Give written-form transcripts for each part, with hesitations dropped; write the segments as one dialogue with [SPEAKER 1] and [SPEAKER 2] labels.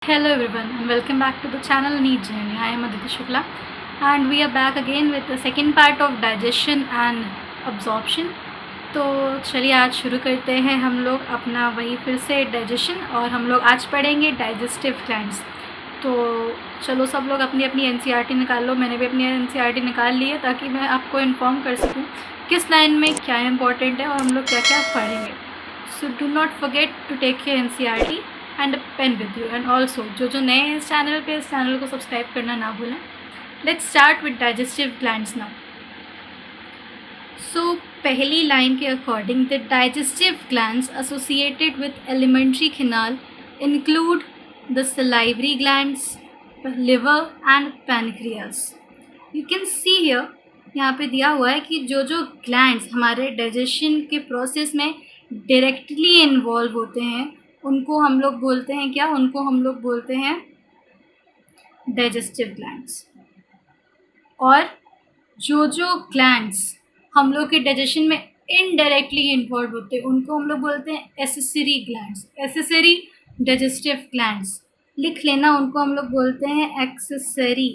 [SPEAKER 1] Hello everyone and welcome back to the channel Neat Journey. I am Aditi Shukla and we are back again with the second part of digestion and absorption. तो चलिए आज शुरू करते हैं हम लोग अपना वही फिर से डाइजेशन और हम लोग आज पढ़ेंगे डाइजेस्टिव ग्लैंड्स। तो चलो सब लोग अपनी अपनी एनसीईआरटी निकाल लो। मैंने भी अपनी एनसीईआरटी निकाल ली है ताकि मैं आपको इन्फॉर्म कर सकूं किस लाइन में क्या इंपॉर्टेंट है और हम लोग क्या क्या पढ़ेंगे। So do not forget to take your NCERT and pen with you and also जो नए हैं इस चैनल को सब्सक्राइब करना ना भूलें। Let's start with digestive glands now. So पहली लाइन के according the digestive glands associated with alimentary canal include the salivary glands, liver and pancreas. You can see here, यहाँ पे दिया हुआ है कि जो ग्लैंड्स हमारे डाइजेशन के प्रोसेस में डायरेक्टली इन्वॉल्व होते हैं उनको हम लोग बोलते हैं क्या? उनको हम लोग बोलते हैं डाइजेस्टिव ग्लैंड्स। और जो ग्लैंड्स हम लोग के डाइजेशन में इनडायरेक्टली इन्वॉल्व होते हैं उनको हम लोग बोलते हैं accessory glands, accessory digestive glands. लिख लेना, उनको हम लोग बोलते हैं एक्सेसरी।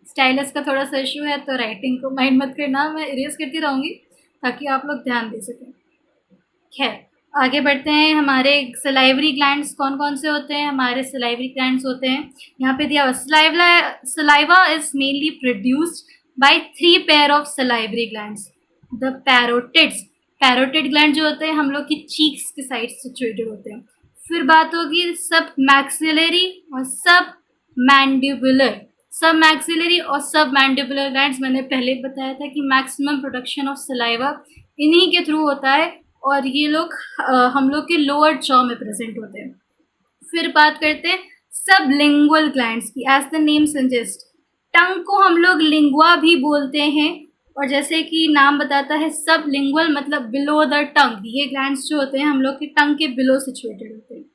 [SPEAKER 1] स्टाइलस का थोड़ा सा इशू है तो राइटिंग को माइंड मत करना, मैं इरेज करती रहूँगी ताकि आप लोग ध्यान दे सकें। खैर आगे बढ़ते हैं। हमारे सलाइवरी ग्लैंड्स कौन कौन से होते हैं? हमारे सलाइवरी ग्लैंड्स होते हैं, यहाँ पे दिया हुआ saliva is mainly produced by 3 pair of salivary glands. The parotid gland जो होते हैं हम लोग की चीक्स के साइड सिचुएटेड होते हैं। फिर बात होगी सब मैक्सिलरी और सब मैंडिबुलर। सब मैक्सिलरी और सब मैंडिबुलर ग्लैंड्स मैंने पहले बताया था कि मैक्सिमम प्रोडक्शन ऑफ सलाइवा इन्हीं के थ्रू होता है और ये लोग हम लोग के लोअर जॉ में प्रेजेंट होते हैं। फिर बात करते हैं सब लिंगुअल ग्लैंड्स की। एज द नेम सजेस्ट, टंग को हम लोग लिंगुआ भी बोलते हैं और जैसे कि नाम बताता है सब लिंगुअल मतलब बिलो द टंग। ये ग्लैंड्स जो होते हैं हम लोग के टंग के बिलो सिचुएटेड होते हैं।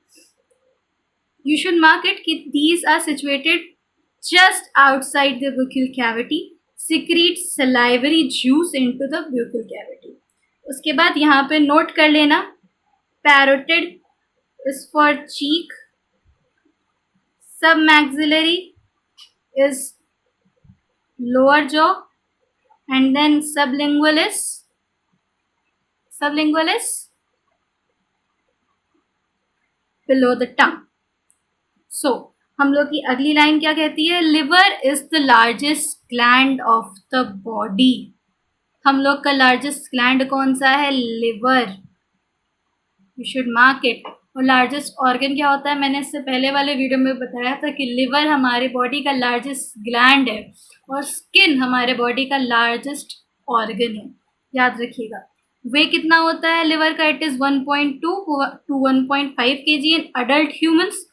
[SPEAKER 1] यू शुड मार्क इट कि these are situated just outside the buccal cavity, secrete salivary juice into the buccal cavity. उसके बाद यहाँ पे नोट कर लेना, parotid is for cheek, submaxillary is lower jaw, and then sublingual is below the tongue. So हम लोग की अगली लाइन क्या कहती है? Liver is the largest gland of the body. हम लोग का लार्जेस्ट ग्लैंड कौन सा है? Liver. You should mark it. और लार्जेस्ट ऑर्गन क्या होता है? मैंने इससे पहले वाले वीडियो में बताया था कि लिवर हमारे बॉडी का लार्जेस्ट ग्लैंड है और स्किन हमारे बॉडी का लार्जेस्ट ऑर्गन है, याद रखिएगा। वे कितना होता है लिवर का? It is 1.2 to 1.5 kg in adult humans.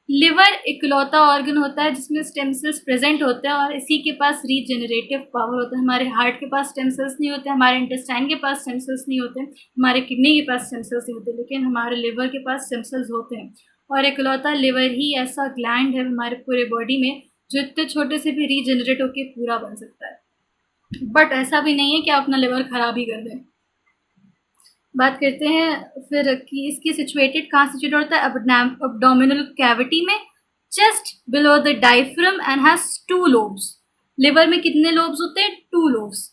[SPEAKER 1] Liver इकलौता ऑर्गन होता है जिसमें स्टेम सेल्स प्रेजेंट होते हैं और इसी के पास रीजनरेटिव पावर होता है। हमारे हार्ट के पास स्टेम सेल्स नहीं होते, हमारे इंटेस्टाइन के पास स्टेम सेल्स नहीं होते, हमारे किडनी के पास स्टेम सेल्स नहीं होते, लेकिन हमारे लिवर के पास स्टेम सेल्स होते हैं। और इकलौता लिवर ही ऐसा ग्लैंड है हमारे पूरे बॉडी में जो इतने छोटे से भी रीजनरेट होकर पूरा बन सकता है। बट ऐसा भी नहीं है कि आप अपना लिवर खराब ही कर दें। बात करते हैं फिर कि इसकी सिचुएटेड कहाँ सिचुएटेड होता है? एब्डोमिनल कैविटी में, just below the diaphragm and has 2 lobes. Liver में कितने लोब्स होते हैं? 2 लोब्स।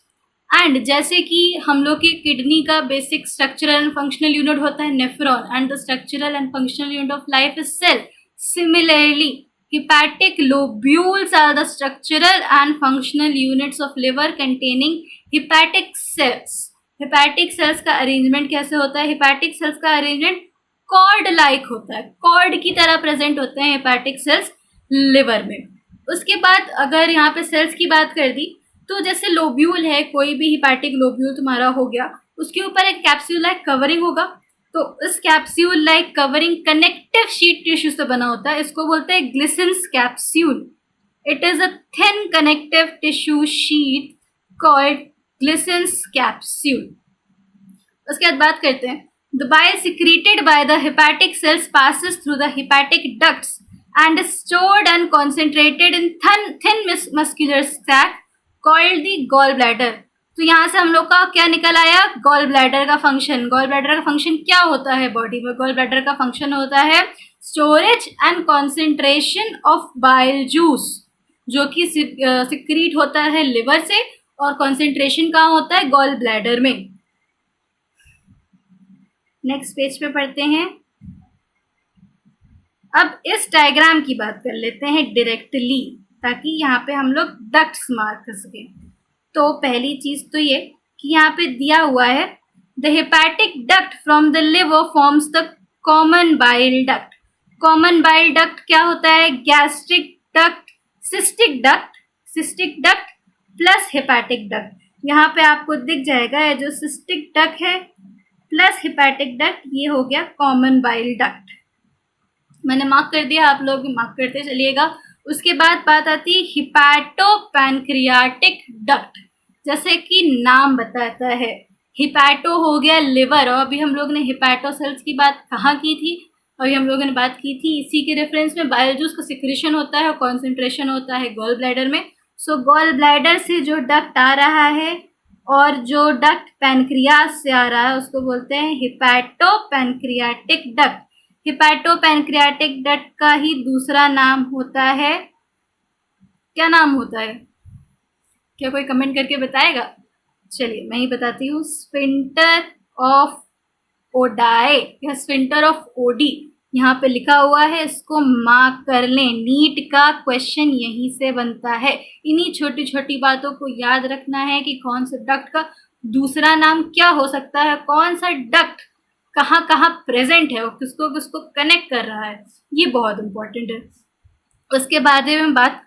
[SPEAKER 1] एंड जैसे कि हम लोग की किडनी का basic structural and functional unit होता है nephron and the structural and functional unit of life is cell, similarly hepatic lobules are the structural and functional units of liver containing hepatic cells. Hepatic cells का arrangement कैसे होता है? Hepatic cells का arrangement cord like होता है, cord की तरह present होते हैं हेपैटिक सेल्स लिवर में। उसके बाद अगर यहाँ पे सेल्स की बात कर दी तो जैसे लोब्यूल है, कोई भी हेपैटिक लोब्यूल तुम्हारा हो गया, उसके ऊपर एक कैप्सूल लाइक कवरिंग होगा। तो इस capsule like covering connective sheet tissue से बना होता है, इसको बोलते हैं Glisson's capsule. It is a thin connective tissue sheet called Glisson's capsule. उसके बाद बात करते हैं the bile secreted by the hepatic cells passes through the hepatic ducts and is stored and concentrated in thin muscular sac called the gallbladder. तो यहाँ से हम लोग का क्या निकल आया, गॉल ब्लैडर का फंक्शन। गॉल ब्लैडर का फंक्शन क्या होता है बॉडी में? गॉल ब्लैडर का फंक्शन होता है storage and concentration of bile juice, जो कि सिक्रीट होता है लिवर से, और कॉन्सेंट्रेशन कहाँ होता है? गॉल ब्लैडर में। नेक्स्ट पेज पे पढ़ते हैं। अब इस डायग्राम की बात कर लेते हैं डायरेक्टली, ताकि यहाँ पे हम लोग डक्ट्स मार्क कर सकें। तो पहली चीज तो ये कि यहाँ पे दिया हुआ है the hepatic duct from the liver forms the common bile duct. Common bile duct क्या होता है? Gastric duct, cystic duct plus hepatic duct. यहाँ पे आपको दिख जाएगा ये जो सिस्टिक डक्ट है प्लस हेपेटिक डक्ट, ये हो गया कॉमन बाइल डक्ट। मैंने मार्क कर दिया, आप लोग भी मार्क करते चलिएगा। उसके बाद बात आती है हिपैटोपैनक्रियाटिक डक्ट। जैसे कि नाम बताता है, हिपैटो हो गया लिवर, और अभी हम लोग ने हिपैटो सेल्स की बात कहाँ की थी? अभी हम लोगों ने बात की थी इसी के रेफरेंस में, बाइल जूस का सिक्रेशन होता है और कॉन्सेंट्रेशन होता है गॉल ब्लैडर में। सो गॉल ब्लैडर से जो डक्ट आ रहा है और जो डक्ट पैनक्रियास से आ रहा है उसको बोलते हैं हिपैटोपैनक्रियाटिक डक्ट। हिपैटोपैनक्रियाटिक डक्ट का ही दूसरा नाम होता है, क्या नाम होता है? क्या कोई कमेंट करके बताएगा? चलिए मैं ही बताती हूँ, स्फिंक्टर ऑफ ओडाई या स्फिंक्टर ऑफ ओडी। यहाँ पे लिखा हुआ है, इसको मार्क कर लें, नीट का क्वेश्चन यहीं से बनता है। इन्हीं छोटी छोटी बातों को याद रखना है कि कौन से डक्ट का दूसरा नाम क्या हो सकता है, कौन सा डक्ट कहाँ कहाँ प्रेजेंट है और किसको किसको कनेक्ट कर रहा है, ये बहुत इंपॉर्टेंट है। उसके बाद हम बात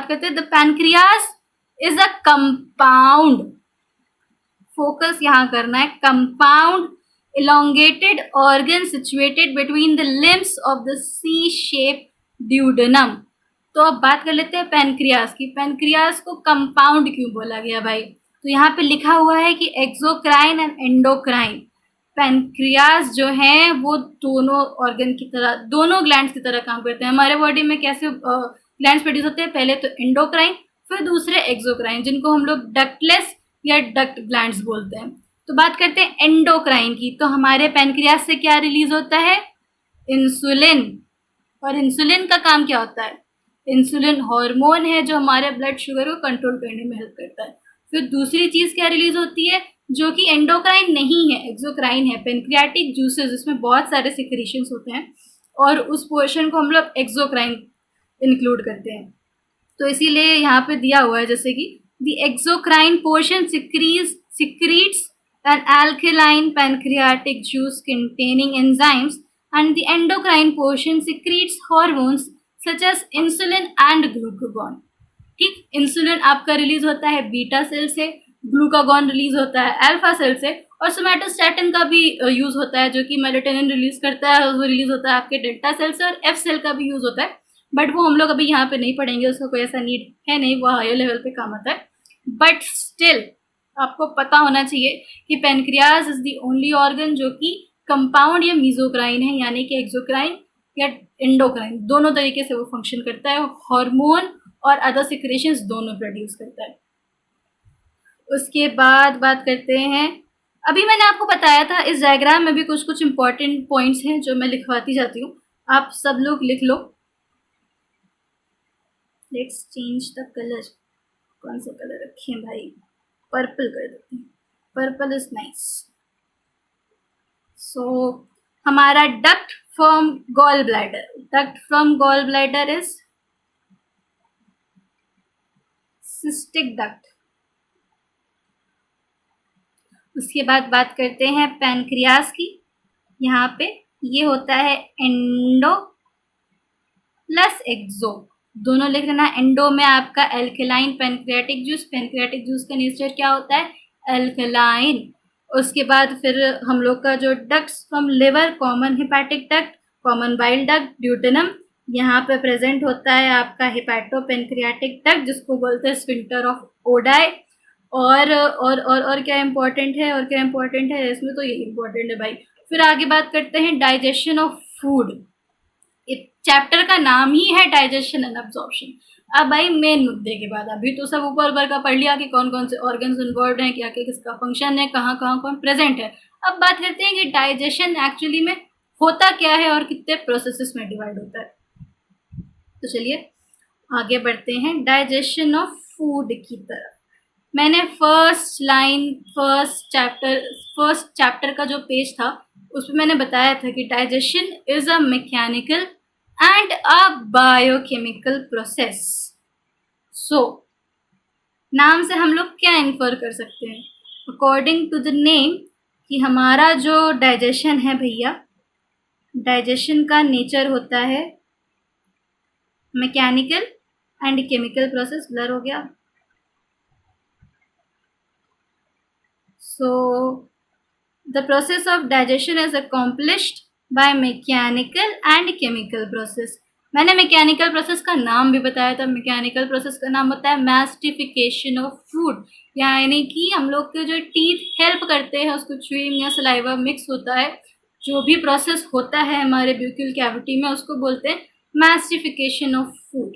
[SPEAKER 1] करते हैं the pancreas is a compound. Focus यहाँ करना है, compound elongated organ situated between the limbs of the C-shaped duodenum। तो अब बात कर लेते हैं पैनक्रियास की। पैनक्रियास को कंपाउंड क्यों बोला गया भाई? तो यहाँ पे लिखा हुआ है कि एक्सोक्राइन एंड एंडोक्राइन। पैनक्रियास जो है वो दोनों ऑर्गन की तरह, दोनों ग्लैंड्स की तरह काम करते हैं। हमारे बॉडी में कैसे ग्लैंड्स प्रोड्यूस होते हैं? पहले तो एंडोक्राइन, फिर दूसरे एक्सोक्राइन, जिनको हम लोग डक्टलेस या डक्ट ग्लैंड्स बोलते हैं। तो बात करते हैं एंडोक्राइन की। तो हमारे पैनक्रियास से क्या रिलीज होता है? इंसुलिन। और इंसुलिन का काम क्या होता है? इंसुलिन हार्मोन है जो हमारे ब्लड शुगर को कंट्रोल करने में हेल्प करता है। फिर दूसरी चीज क्या रिलीज होती है जो कि एंडोक्राइन नहीं है, एक्सोक्राइन है, पैनक्रियाटिक जूसेस, जिसमें बहुत सारे सिक्रीशंस होते हैं और उस पोर्शन को हम लोग एक्सोक्राइन इंक्लूड करते हैं। तो इसीलिए यहाँ पे दिया हुआ है जैसे कि the exocrine portion secretes an alkaline pancreatic juice containing enzymes, and the endocrine portion secretes hormones such as insulin and glucagon। ठीक, इंसुलिन आपका रिलीज होता है बीटा सेल से, ग्लूकागॉन रिलीज होता है अल्फा सेल से, और सोमैटोस्टैटिन का भी यूज होता है जो कि मेलेटोनिन रिलीज करता है, वो रिलीज होता है आपके डेल्टा सेल से, और एफ सेल का भी यूज होता है, बट वो हम लोग अभी यहाँ पे नहीं पढ़ेंगे, उसका कोई ऐसा नीड है नहीं, वो हायर लेवल पे काम आता है। बट स्टिल आपको पता होना चाहिए कि pancreas is the only organ जो कि कंपाउंड या मीजोक्राइन है, यानी कि एक्सोक्राइन या एंडोक्राइन दोनों तरीके से वो फंक्शन करता है, हार्मोन और अदर सिक्रेशंस दोनों प्रोड्यूस करता है। उसके बाद बात करते हैं, अभी मैंने आपको बताया था इस डायग्राम में भी कुछ कुछ इंपॉर्टेंट पॉइंट्स हैं जो मैं लिखवाती जाती हूँ, आप सब लोग लिख लो। लेट्स चेंज द कलर, कौन सा कलर रखें भाई? पर्पल कर देते हैं, पर्पल इज नाइस। सो हमारा duct from gall bladder is cystic duct. उसके बाद बात करते हैं पैनक्रियास की। यहाँ पे ये होता है एंडो प्लस एक्सो, दोनों लिख लेना। एंडो में आपका एल्कलाइन पैनक्रियाटिक जूस का नेचर क्या होता है? एल्कलाइन। उसके बाद फिर हम लोग का जो ducts from liver, common hepatic duct, common bile duct, duodenum, यहाँ पे प्रेजेंट होता है आपका हेपेटोपैनक्रियाटिक डक्ट जिसको बोलते हैं स्फिंक्टर ऑफ ओडाई। और क्या इम्पोर्टेंट है इसमें? तो ये इम्पोर्टेंट है भाई। फिर आगे बात करते हैं डाइजेशन ऑफ फूड। चैप्टर का नाम ही है डाइजेशन एंड अब्जॉर्प्शन। अब आई मेन मुद्दे के बाद। अभी तो सब ऊपर ऊपर का पढ़ लिया कि कौन कौन से ऑर्गन्स इन्वॉल्व हैं, क्या क्या किसका फंक्शन है, कहाँ कहाँ कौन प्रेजेंट है। अब बात करते हैं कि डाइजेशन एक्चुअली में होता क्या है और कितने प्रोसेसेस में डिवाइड होता है। तो चलिए आगे बढ़ते हैं डाइजेशन ऑफ फूड की तरफ। मैंने फर्स्ट चैप्टर का जो पेज था उसमें मैंने बताया था कि digestion is a mechanical and a biochemical process. So नाम से हम लोग क्या इन्फर कर सकते हैं, अकॉर्डिंग टू द नेम, कि हमारा जो डाइजेशन है भैया, डाइजेशन का नेचर होता है mechanical and chemical process. Blur हो गया। So the process of digestion is accomplished by mechanical and chemical process. मैंने मैकेनिकल प्रोसेस का नाम भी बताया था। मैकेनिकल प्रोसेस का नाम होता है मैस्टिफिकेशन ऑफ फूड, यानी कि हम लोग के जो टीथ हेल्प करते हैं उसको च्यूइंग या सलाइवा मिक्स होता है, जो भी प्रोसेस होता है हमारे ब्यूकल कैविटी में उसको बोलते हैं मैस्टिफिकेशन ऑफ फूड।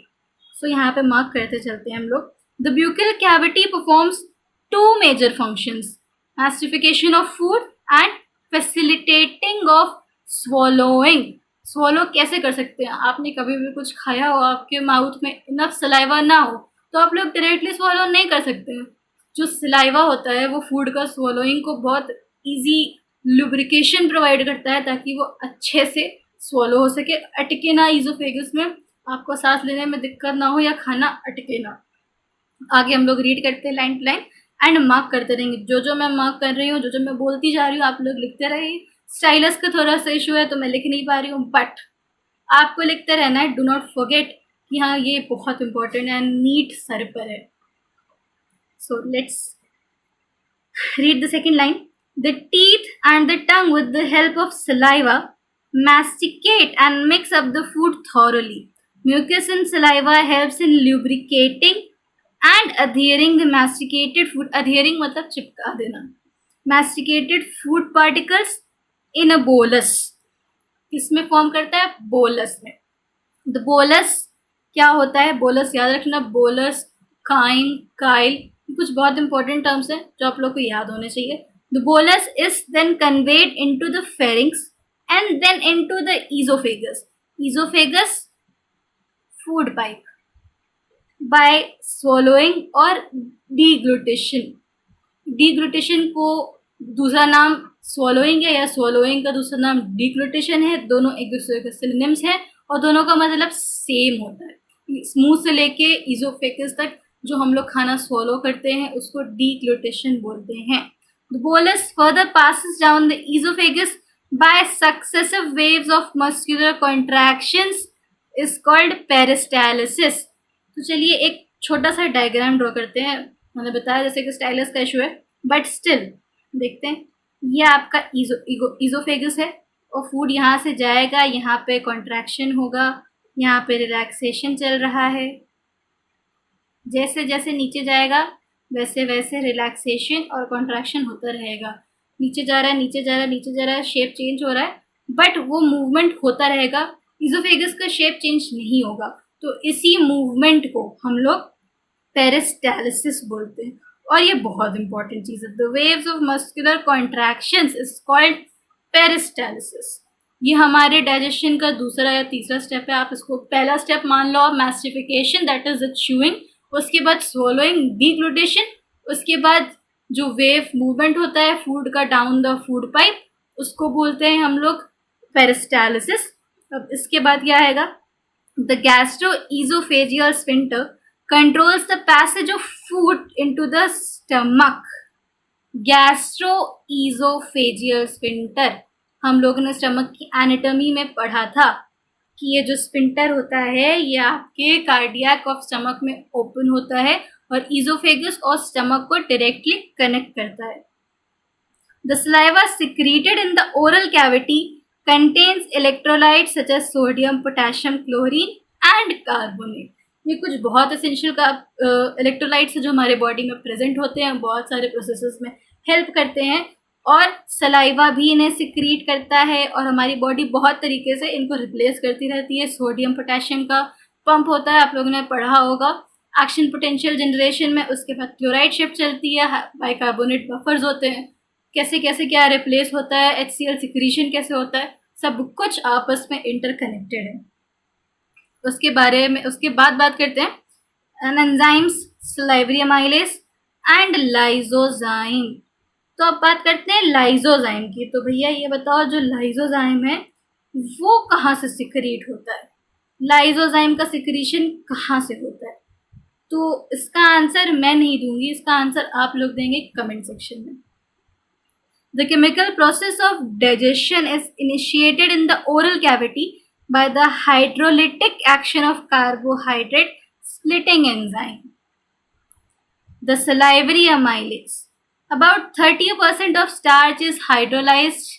[SPEAKER 1] सो यहाँ पे मार्क करते चलते हैं हम लोग। The buccal cavity performs two major functions, mastication of food and facilitating of swallowing. Swallow कैसे कर सकते हैं, आपने कभी भी कुछ खाया हो, आपके माउथ में इनफ सलाइवा ना हो तो आप लोग डायरेक्टली स्वॉलो नहीं कर सकते हैं। जो सलाइवा होता है वो फूड का स्वॉलोइंग को बहुत इजी लुब्रिकेशन प्रोवाइड करता है ताकि वो अच्छे से स्वॉलो हो सके, अटके ना ईज़ोफेगस में, आपको सांस लेने में दिक्कत ना हो या खाना अटके ना। आगे हम लोग रीड करते हैं line to line and mark करते रहेंगे। जो जो मैं मार्क कर रही हूँ, जो जो मैं बोलती जा रही हूँ, आप लोग लिखते रहिए। स्टाइलस का थोड़ा सा इशू है तो मैं लिख नहीं पा रही हूँ, बट आपको लिखते रहना है। डू नॉट फॉरगेट कि हाँ ये बहुत इंपॉर्टेंट है, नीट सर पर है। So let's read the second line. The teeth and the tongue with the help of saliva masticate and mix up the food thoroughly. Mucus in saliva helps in lubricating and adhering the masticated food. Adhering मतलब चिपका देना। Masticated food particles in a bolus. किसमें form करता है, bolus में। The bolus क्या होता है, बोलस याद रखना, बोलस, काइन, काइल, कुछ बहुत इंपॉर्टेंट टर्म्स हैं जो आप लोग को याद होने चाहिए। The bolus is then conveyed into the pharynx and then into the esophagus. Esophagus, food pipe, by swallowing और deglutition. Deglutition को दूसरा नाम swallowing है या swallowing का दूसरा नाम deglutition है। दोनों एक दूसरे के सिनोनिम्स हैं और दोनों का मतलब सेम होता है। मुंह से लेके esophagus तक जो हम लोग खाना swallow करते हैं उसको deglutition बोलते हैं। The bolus further passes down the esophagus by successive waves of muscular contractions is called peristalsis. तो चलिए एक छोटा सा डायग्राम ड्रॉ करते हैं। मैंने बताया जैसे कि स्टाइलस का इशू है, बट स्टिल देखते हैं। ये आपका ईजोफेगस है और फूड यहाँ से जाएगा, यहाँ पे कॉन्ट्रैक्शन होगा, यहाँ पे रिलैक्सेशन चल रहा है। जैसे जैसे नीचे जाएगा वैसे वैसे रिलैक्सेशन और कॉन्ट्रैक्शन होता रहेगा। नीचे जा रहा है, नीचे जा रहा है, नीचे जा रहा है, शेप चेंज हो रहा है, बट वो मूवमेंट होता रहेगा। ईजोफेगस का शेप चेंज नहीं होगा। तो इसी मूवमेंट को हम लोग पेरिस्टालिसिस बोलते हैं और ये बहुत इंपॉर्टेंट चीज़ है। The waves of muscular contractions is called peristalsis. ये हमारे डाइजेशन का दूसरा या तीसरा स्टेप है। आप इसको पहला स्टेप मान लो, मैस्टिफिकेशन, दैट इज द च्यूइंग, उसके बाद स्वॉलोइंग, डिग्लूटेशन, उसके बाद जो वेव मूवमेंट होता है फूड का डाउन द फूड पाइप, उसको बोलते हैं हम लोग पेरिस्टालिसिस। अब इसके बाद क्या आएगा, the gastroesophageal sphincter controls the passage of food into the stomach. Gastroesophageal sphincter हम लोगों ने स्टमक की एनाटॉमी में पढ़ा था कि ये जो स्फिंक्टर होता है ये आपके कार्डियक ऑफ स्टमक में ओपन होता है और ईजोफेगस और स्टमक को डायरेक्टली कनेक्ट करता है। The saliva secreted in the oral cavity contains electrolytes such as sodium, potassium, chlorine and carbonate. ये कुछ बहुत एसेंशियल का इलेक्ट्रोलाइट्स जो हमारे बॉडी में प्रेजेंट होते हैं, बहुत सारे प्रोसेसेस में हेल्प करते हैं और सलाइवा भी इन्हें सिक्रीट करता है और हमारी बॉडी बहुत तरीके से इनको रिप्लेस करती रहती है। सोडियम, पोटेशियम का पंप होता है, आप लोगों ने पढ़ा होगा। एक्शन पोटेंशियल जनरेशन में उसके बाद क्लोराइड शिफ्ट चलती है, बाइकार्बोनेट बफर्स होते हैं, कैसे कैसे क्या रिप्लेस होता है, HCl सिक्रीशन कैसे होता है, सब कुछ आपस में इंटरकनेक्टेड है। उसके बाद बात करते हैं enzymes, salivary amylase and lysozyme. तो अब बात करते हैं लाइसोजाइम की। तो भैया ये बताओ, जो लाइसोजाइम है वो कहाँ से सिक्रीट होता है, लाइसोजाइम का सिक्रीशन कहाँ से होता है? तो इसका आंसर मैं नहीं दूंगी, इसका आंसर आप लोग देंगे कमेंट सेक्शन में। The chemical process of digestion is initiated in the oral cavity by the hydrolytic action of carbohydrate splitting enzyme, the salivary amylase. About 30% of starch is hydrolyzed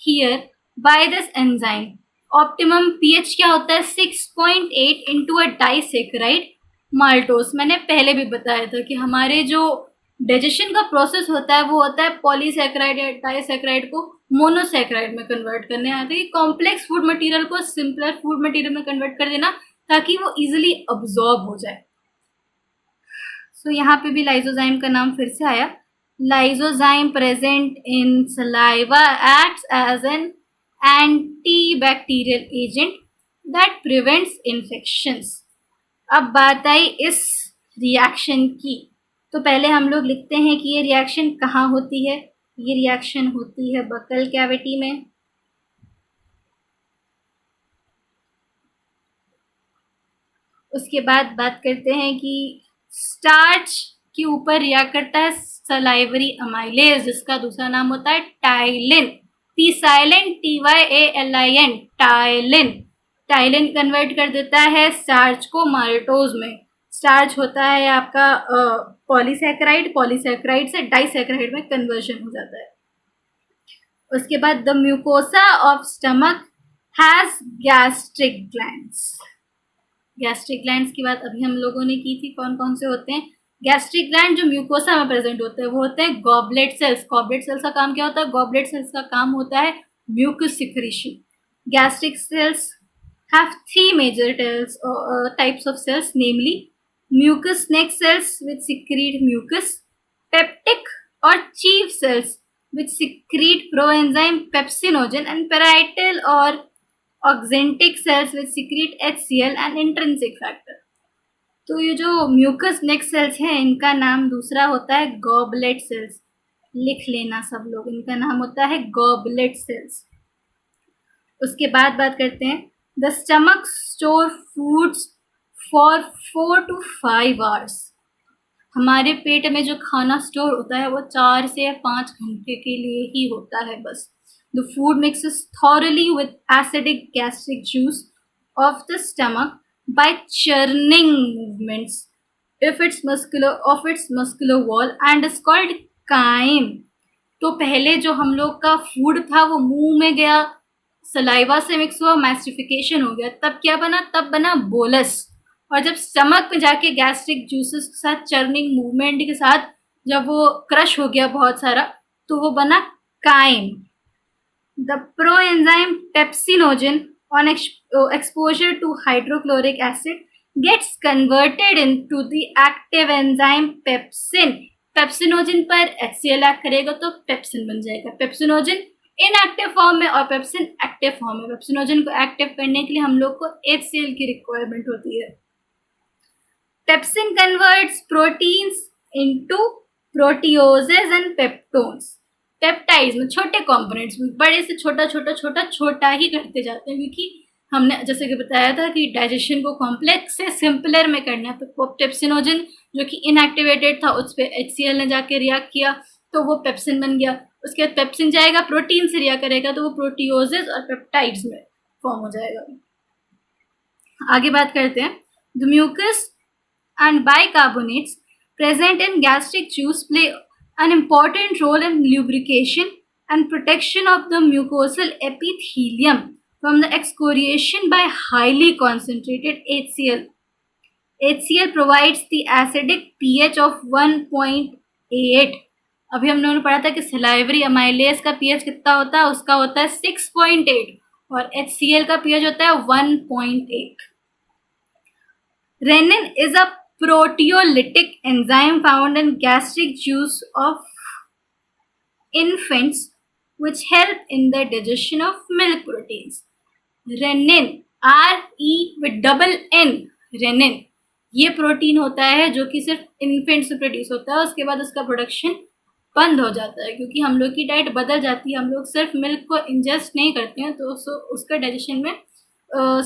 [SPEAKER 1] here by this enzyme. Optimum pH क्या होता है? 6.8 into a disaccharide maltose. मैंने पहले भी बताया था कि हमारे जो डाइजेशन का प्रोसेस होता है वो होता है पॉलीसैकेराइड या डाइसैकेराइड को मोनोसैकेराइड में कन्वर्ट करने आता है कि कॉम्प्लेक्स फूड मटेरियल को सिंपलर फूड मटेरियल में कन्वर्ट कर देना ताकि वो इजीली अब्जॉर्ब हो जाए। सो यहाँ पे भी लाइसोजाइम का नाम फिर से आया। Lysozyme present in saliva acts as an antibacterial agent that prevents infections. अब बात आई इस रिएक्शन की, तो पहले हम लोग लिखते हैं कि ये रिएक्शन कहाँ होती है। ये रिएक्शन होती है बकल कैविटी में। उसके बाद बात करते हैं कि स्टार्च के ऊपर रिएक्ट करता है सलाइवरी अमाइलेज, जिसका दूसरा नाम होता है ptyalin, T silent TYALIN, ptyalin. Ptyalin convert कर देता है स्टार्च को माल्टोज में। स्टार्च होता है आपका पॉलीसैकेराइड, पॉलीसैकेराइड से डाइसैकेराइड में कन्वर्जन हो जाता है। उसके बाद the mucosa of stomach has gastric glands. Gastric glands की बात अभी हम लोगों ने की थी, कौन कौन से होते हैं गैस्ट्रिक ग्लैंड जो म्यूकोसा में प्रेजेंट होते हैं? वो होते हैं गॉबलेट सेल्स। गॉबलेट सेल्स का काम क्या होता है? गॉबलेट सेल्स का काम होता है mucus secretion. Gastric cells have three major types of cells, namely mucous neck cells which secrete mucus, peptic or chief cells which secrete proenzyme pepsinogen, and parietal or oxyntic cells which secrete HCl and intrinsic factor. तो ये जो mucus नेक sales हैं इनका नाम दूसरा होता है goblet cells. लिख लेना सब लोग, इनका नाम होता है गॉबलेट सेल्स। उसके बाद बात करते हैं The stomach store foods for 4 to 5 hours. हमारे पेट में जो खाना स्टोर होता है वो 4 से 5 घंटे के लिए ही होता है बस। The food mixes thoroughly with acidic gastric juice of the stomach by churning movements of its muscular wall and is called chyme. तो पहले जो हम लोग का फूड था वो मुंह में गया, सलाइवा से मिक्स हुआ, मैस्टिफिकेशन हो गया, तब क्या बना? तब बना बोलस। और जब स्टमक में जाके गैस्ट्रिक जूसेस के साथ चर्निंग मूवमेंट के साथ जब वो क्रश हो गया बहुत सारा, तो वो बना chyme. The proenzyme pepsinogen on exposure to hydrochloric acid gets converted into the active enzyme pepsin. Pepsinogen पर HCl एक्ट करेगा तो पेप्सिन बन जाएगा। पेप्सिनोजन इनएक्टिव फॉर्म में और पेप्सिन एक्टिव फॉर्म में। पेप्सिनोजन को एक्टिव करने के लिए हम लोग को HCl की रिक्वायरमेंट होती है। Pepsin converts proteins into proteoses and peptones. Peptides में छोटे कंपोनेंट्स में बड़े से छोटा छोटा छोटा छोटा ही करते जाते हैं, क्योंकि हमने जैसे कि बताया था कि डाइजेशन को कॉम्प्लेक्स से सिंपलर में करना है। तो पेप्सिनोजन जो कि इनएक्टिवेटेड था उस पर HCl ने जाके रिएक्ट किया तो वो पेप्सिन बन गया। उसके बाद पेप्सिन जाएगा प्रोटीन से रिएक्ट करेगा तो वो प्रोटियोजेस और पेप्टाइड्स में फॉर्म हो जाएगा। आगे बात करते हैं। The mucus and bicarbonates present in gastric juice play an important role in lubrication and protection of the mucosal epithelium from the excoriation by highly concentrated HCl. HCl provides the acidic pH of 1.8. अभी हम लोगों ने पढ़ा था कि salivary amylase का pH कितना होता है? उसका होता है 6.8 और HCl का pH होता है 1.8. Renin is a proteolytic enzyme found in gastric juice of infants which help in the digestion of milk proteins. Rennin, RE with double N, rennin, ये प्रोटीन होता है जो कि सिर्फ इन्फेंट से प्रोड्यूस होता है, उसके बाद उसका प्रोडक्शन बंद हो जाता है क्योंकि हम लोग की डाइट बदल जाती है, हम लोग सिर्फ मिल्क को इंजेस्ट नहीं करते हैं तो उसका डाइजेशन में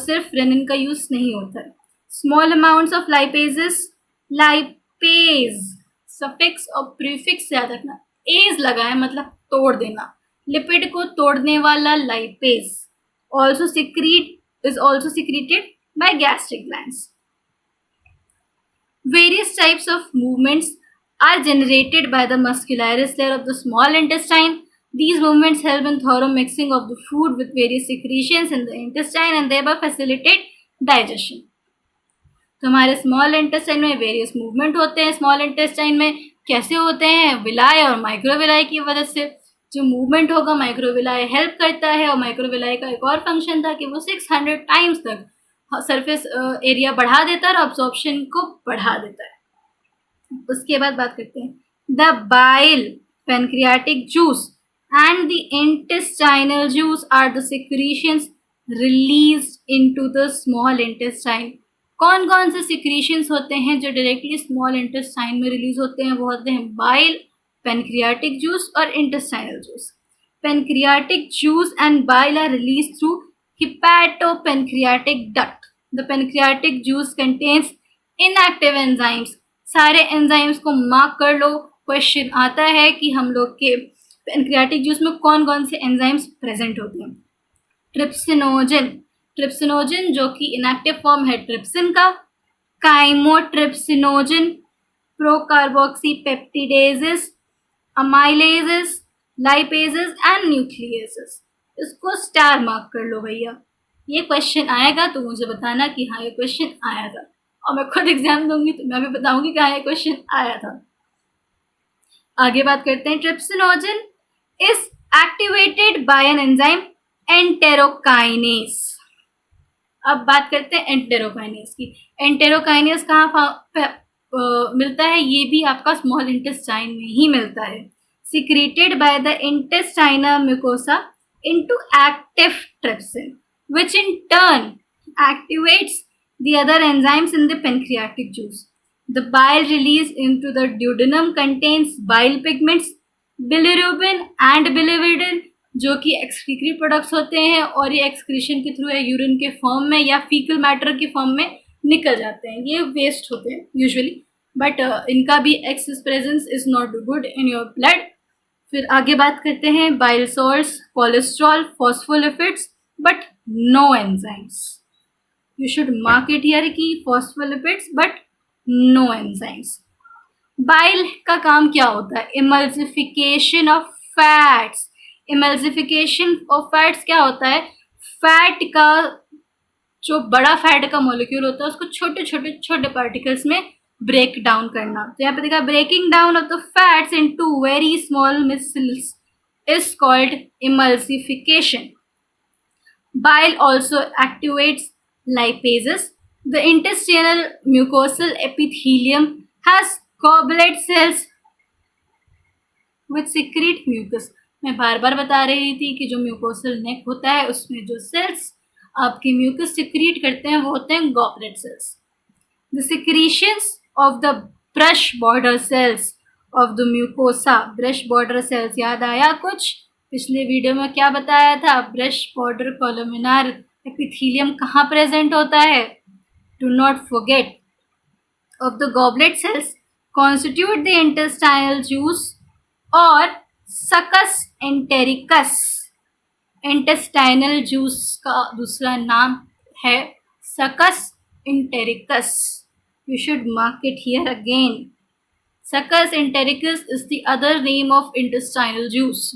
[SPEAKER 1] सिर्फ रेनिन का यूज़ नहीं होता है. Small amounts of lipases, lipase suffix और प्रीफिक्स याद रखना, एज लगा है मतलब तोड़ देना, लिपिड को तोड़ने वाला lipase is also secreted by gastric glands. Various types of movements are generated by the muscularis layer of the small intestine. These movements help in thorough mixing of the food with various secretions in the intestine and thereby facilitate digestion. तो हमारे small intestine में various movement होते हैं. Small intestine में कैसे होते हैं? विलाय और माइक्रोविलाय की वजह से जो मूवमेंट होगा माइक्रोविलाय हेल्प करता है, और माइक्रोविलाय का एक और फंक्शन था कि वो 600 टाइम्स तक सरफेस एरिया बढ़ा देता है और अब्जॉर्प्शन को बढ़ा देता है. उसके बाद बात करते हैं the bile, pancreatic juice and the intestinal juice are the secretions released into the small intestine. कौन कौन से सिक्रीशंस होते हैं जो डायरेक्टली स्मॉल इंटेस्टाइन में रिलीज होते हैं? वो होते हैं bile, pancreatic juice or intestinal juice. Pancreatic juice and bile are released through hepatopancreatic duct. The pancreatic juice contains inactive enzymes. सारे enzymes को मार्क कर लो. क्वेश्चन आता है कि हम लोग के pancreatic juice में कौन कौन से enzymes प्रेजेंट होते हैं. ट्रिप्सिनोजन, ट्रिप्सिनोजन जो कि इनएक्टिव फॉर्म है ट्रिप्सिन का. Chymotrypsinogen, procarboxypeptidases, amylases, lipases and nucleases. इसको स्टार मार्क कर लो भैया. ये क्वेश्चन आएगा तो मुझे बताना कि हाँ ये क्वेश्चन आया था, और मैं खुद एग्जाम दूंगी तो मैं भी बताऊंगी कि हाँ ये क्वेश्चन आया था. आगे बात करते हैं. Trypsinogen is activated by an enzyme enterokinase. अब बात करते हैं एंटेरोकाइनेस की. एंटेरोकाइनेस कहाँ मिलता है? ये भी आपका स्मॉल इंटेस्टाइन में ही मिलता है. Secreted by the intestinal mucosa into active trypsin which in turn activates the other enzymes in the pancreatic juice. The bile released into the duodenum contains bile pigments, bilirubin and biliverdin जो कि excretory products होते हैं, और ये excretion के through या urine के form में या फीकल मैटर के फॉर्म में निकल जाते हैं. ये वेस्ट होते हैं यूजुअली, बट इनका भी excess presence is not good in your blood. फिर आगे बात करते हैं bile salts, cholesterol, phospholipids but no enzymes. You should mark it here कि phospholipids but no enzymes. Bile का काम क्या होता है? Emulsification of fats. Emulsification of fats क्या होता है? फैट का जो बड़ा फैट का मॉलिक्यूल होता है उसको छोटे छोटे छोटे पार्टिकल्स में ब्रेक डाउन करना. तो यहाँ पे देखा breaking down of the fats into very small micelles is called emulsification. Bile also activates lipases. The intestinal mucosal epithelium has goblet cells which secrete mucus. मैं बार बार बता रही थी कि जो म्यूकोसल नेक होता है उसमें जो सेल्स आपके म्यूकस सिक्रीट करते हैं वो होते हैं goblet cells. The secretions of the brush border cells of the mucosa. Brush border cells याद आया कुछ? पिछले वीडियो में क्या बताया था? ब्रश बॉर्डर कोलुमिनार एपिथेलियम कहाँ प्रेजेंट होता है? Do not forget. Of the goblet cells constitute the intestinal juice और सकस एंटेरिकस. इंटेस्टाइनल जूस का दूसरा नाम है succus entericus. You should mark it here again. Succus entericus is the other name of intestinal juice.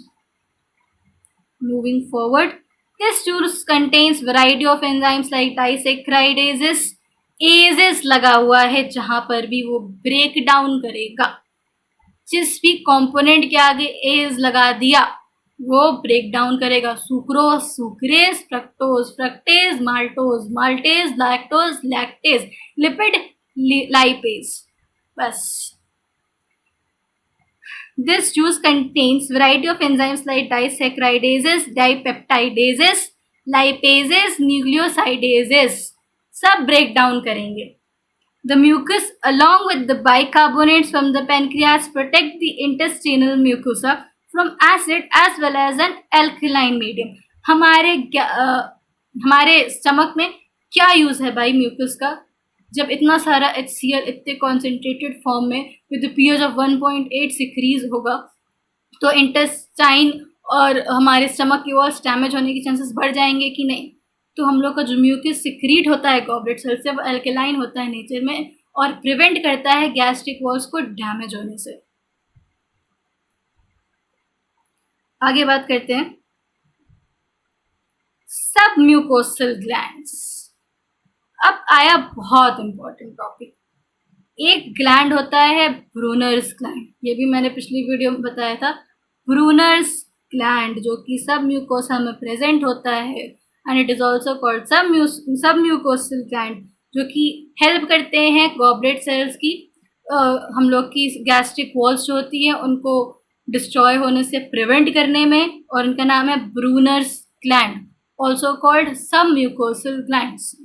[SPEAKER 1] Moving forward, this juice contains variety of enzymes like disaccharidases. ases लगा हुआ है जहाँ पर भी वो ब्रेक डाउन करेगा. जिस भी कंपोनेंट के आगे एज लगा दिया वो ब्रेक डाउन करेगा sucrose, sucrase, fructose, fructase, maltose, maltase, lactose, lactase, lipid, lipase. बस। This juice contains variety of enzymes like disaccharidases, dipeptidases, lipases, nucleosidases. सब ब्रेक डाउन करेंगे। The mucus along with the bicarbonates from the pancreas protect the intestinal mucosa from acid as well as an alkaline medium. हमारे stomach में क्या use है भाई mucus का? जब इतना सारा HCl इतने कॉन्सेंट्रेटेड फॉर्म में विद pH of 1.8 सिक्रीज होगा तो इंटेस्टाइन और हमारे स्टमक की वॉल्स डैमेज होने के चांसेस बढ़ जाएंगे कि नहीं? तो हम लोग का जो म्यूकस सिक्रीट होता है गॉबलेट सेल से वो अल्कलाइन होता है नेचर में और प्रिवेंट करता है गैस्ट्रिक वॉल्स को डैमेज होने से। आगे बात करते हैं सब म्यूकोसल ग्लैंड्स। अब आया बहुत इंपॉर्टेंट टॉपिक। एक ग्लैंड होता है ब्रूनर्स ग्लैंड, ये भी मैंने पिछली वीडियो में बताया था। ब्रूनर्स ग्लैंड जो कि सब म्यूकोसा में प्रेजेंट होता है and it is also called सब म्यूकोसल ग्लैंड, जो कि हेल्प करते हैं गॉबलेट सेल्स की हम लोग की गैस्ट्रिक वॉल्स जो होती है उनको डिस्ट्रॉय होने से प्रिवेंट करने में, और उनका नाम है Brunner's gland, also called submucosal glands.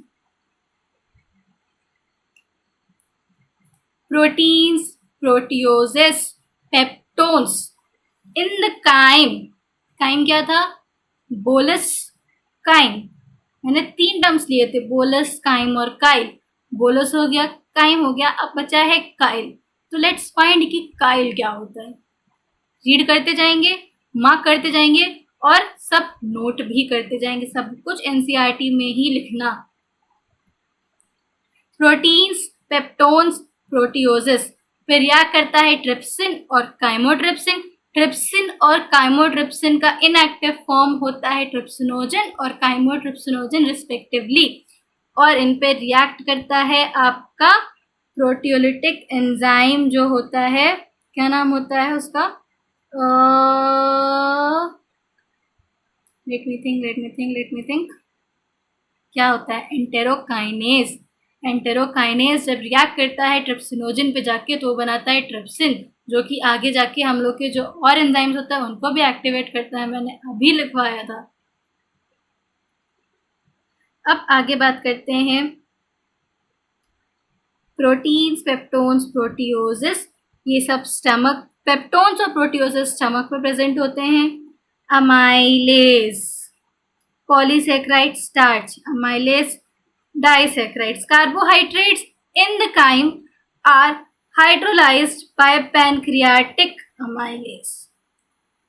[SPEAKER 1] Proteins, proteoses, peptones in the chyme. Chyme क्या था? Bolus, chyme. मैंने 3 टर्म्स लिए थे, बोलस, काइम और काइल। बोलस हो गया, काइम हो गया, अब बचा है काइल। तो लेट्स फाइंड कि काइल क्या होता है। रीड करते जाएंगे, मार्क करते जाएंगे और सब नोट भी करते जाएंगे, सब कुछ एनसीईआरटी में ही लिखना। प्रोटीन्स, पेप्टोन्स, प्रोटियोजेस पे रिएक्ट करता है ट्रिप्सिन और काइमोट्रिप्सिन। ट्रिप्सिन और काइमोट्रिप्सिन का इनएक्टिव फॉर्म होता है ट्रिप्सिनोजन और काइमोट्रिप्सिनोजन रिस्पेक्टिवली, और इन पे रिएक्ट करता है आपका प्रोटियोलिटिक एंजाइम जो होता है, क्या नाम होता है उसका? लेट मी थिंक क्या होता है? एंटेरोकाइनेज। एंटेरोकाइनेज जब रिएक्ट करता है ट्रिप्सिनोजन पे जाके तो वो बनाता है ट्रिप्सिन, जो कि आगे जाके हम लोग के जो और एंजाइम्स होता है उनको भी एक्टिवेट करता है। मैंने अभी लिखवाया था। अब आगे बात करते हैं प्रोटीन्स, पेप्टोन्स, प्रोटियोजेस। ये सब स्टमक, पेप्टोन्स और प्रोटियोजेस स्टमक में प्रेजेंट होते हैं। Amylase, polysaccharide starch, amylase disaccharides. Carbohydrates in the chyme are hydrolyzed by pancreatic amylase.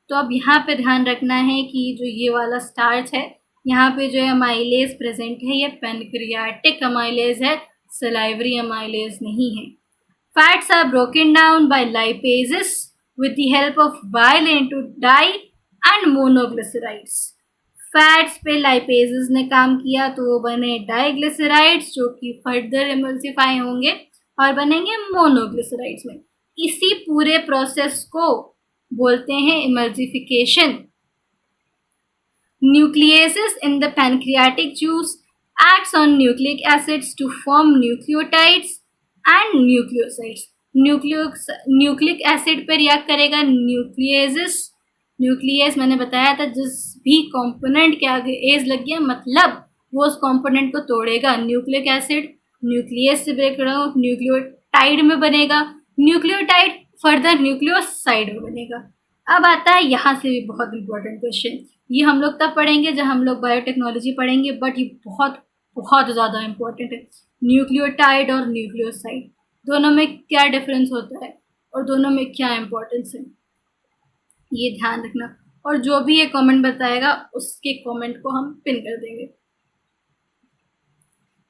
[SPEAKER 1] तो अब यहाँ पे ध्यान रखना है कि जो ये वाला स्टार्च है, यहाँ पे जो अमाइलेज प्रेजेंट है ये पैनक्रियाटिक अमाइलेज है, सलाइवरी अमाइलेज नहीं है। Fats are broken down by lipases with the help of bile into di and monoglycerides. Fats पे लाइपेजेस ने काम किया तो वो बने डाइग्लिसराइड्स जो कि फर्दर इमल्सिफाई होंगे और बनेंगे मोनोग्लिसराइड्स में। इसी पूरे प्रोसेस को बोलते हैं emulsification. Nucleases in the pancreatic juice acts on nucleic acids to form nucleotides and nucleosides. Nucleic acid पे रिएक्ट करेगा न्यूक्लियेसेस। न्यूक्लियस मैंने बताया था जिस भी कंपोनेंट के आगे एज लग गया मतलब वो उस कंपोनेंट को तोड़ेगा। न्यूक्लिक एसिड न्यूक्लियस से ब्रेक करेगा, न्यूक्लियोटाइड में बनेगा, न्यूक्लियोटाइड फर्दर न्यूक्लियोसाइड में बनेगा। अब आता है यहाँ से भी बहुत इंपॉर्टेंट क्वेश्चन। ये हम लोग तब पढ़ेंगे जब हम लोग बायोटेक्नोलॉजी पढ़ेंगे, बट ये बहुत बहुत ज़्यादा इंपॉर्टेंट है। न्यूक्लियोटाइड और न्यूक्लियोसाइड दोनों में क्या डिफरेंस होता है और दोनों में क्या इंपॉर्टेंस है, ये ध्यान रखना। और जो भी ये कमेंट बताएगा उसके कमेंट को हम पिन कर देंगे।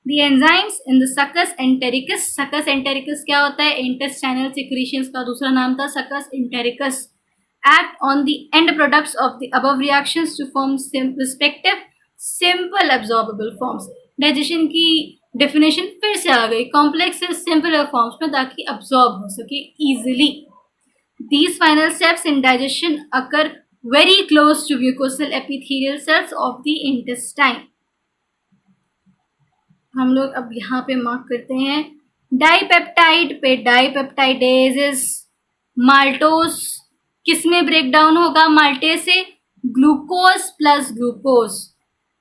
[SPEAKER 1] The enzymes in the succus entericus, succus entericus क्या होता है? intestinal secretions का दूसरा नाम था succus entericus, act on the end products of the above reactions to form respective simple absorbable forms। Digestion की डेफिनेशन फिर से आ गई, कॉम्प्लेक्स से सिंपल फॉर्म्स में ताकि अब्सॉर्ब हो सके easily. These final steps in digestion occur very close to mucosal epithelial cells of the intestine. हम लोग अब यहाँ पे मार्क करते हैं डाइपेप्टाइड पे डाइपेप्टाइडेजेस, माल्टोस किस में ब्रेक डाउन होगा? माल्टेज से ग्लूकोज प्लस ग्लूकोज।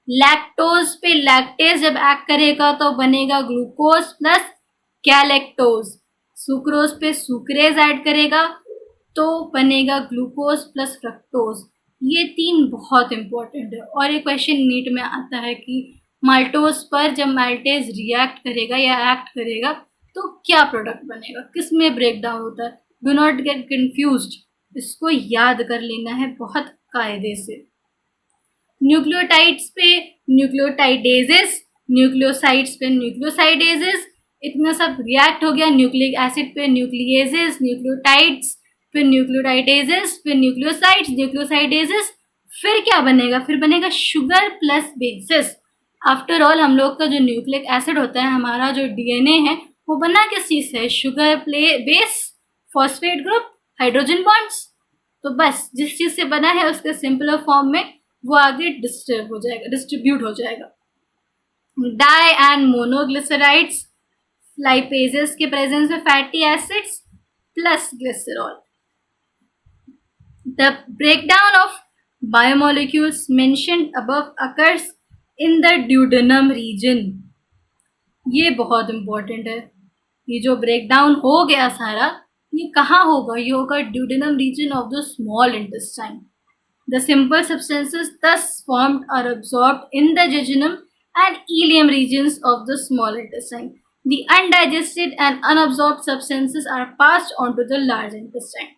[SPEAKER 1] लैक्टोज पे लैक्टेज जब एक्ट करेगा तो बनेगा ग्लूकोज प्लस कैलेक्टोज। सुक्रोज पे सुक्रेज ऐड करेगा तो बनेगा ग्लूकोज प्लस फ्रक्टोज। ये तीन बहुत इंपॉर्टेंट है और ये क्वेश्चन नीट में आता है कि माल्टोज पर जब माल्टेज रिएक्ट करेगा या एक्ट करेगा तो क्या प्रोडक्ट बनेगा, किस में ब्रेक डाउन होता है। डू नॉट गेट कंफ्यूज्ड, इसको याद कर लेना है बहुत कायदे से। न्यूक्लियोटाइड्स पे न्यूक्लियोटाइडेजेस, न्यूक्लियोसाइड्स पे न्यूक्लियोसाइडेजेस, इतना सब रिएक्ट हो गया। न्यूक्लिक एसिड पे न्यूक्लिएजेस, न्यूक्लियोटाइड्स फिर न्यूक्लियोटाइडेजेस, फिर न्यूक्लियोसाइड्स, न्यूक्लियोसाइडेजेस, फिर क्या बनेगा? फिर बनेगा sugar plus basis. After all हम लोग का जो न्यूक्लिक एसिड होता है, हमारा जो डीएनए है, वो बना किस चीज़ से? Sugar base, phosphate group, hydrogen bonds. तो बस जिस चीज़ से बना है उसके सिंपलर फॉर्म में वो आगे डिस्ट्रीब्यूट हो जाएगा। डाई एंड मोनोग्लिसराइड्स, लाइपेजेस के प्रेजेंस में fatty acids plus glycerol. The breakdown of biomolecules mentioned above occurs in the duodenum region. ये बहुत इम्पोर्टेंट है। ये जो ब्रेकडाउन हो गया सारा, ये कहाँ होगा? ये होगा duodenum region of the small intestine. The simple substances thus formed are absorbed in the jejunum and ileum regions of the small intestine. The undigested and unabsorbed substances are passed on to the large intestine.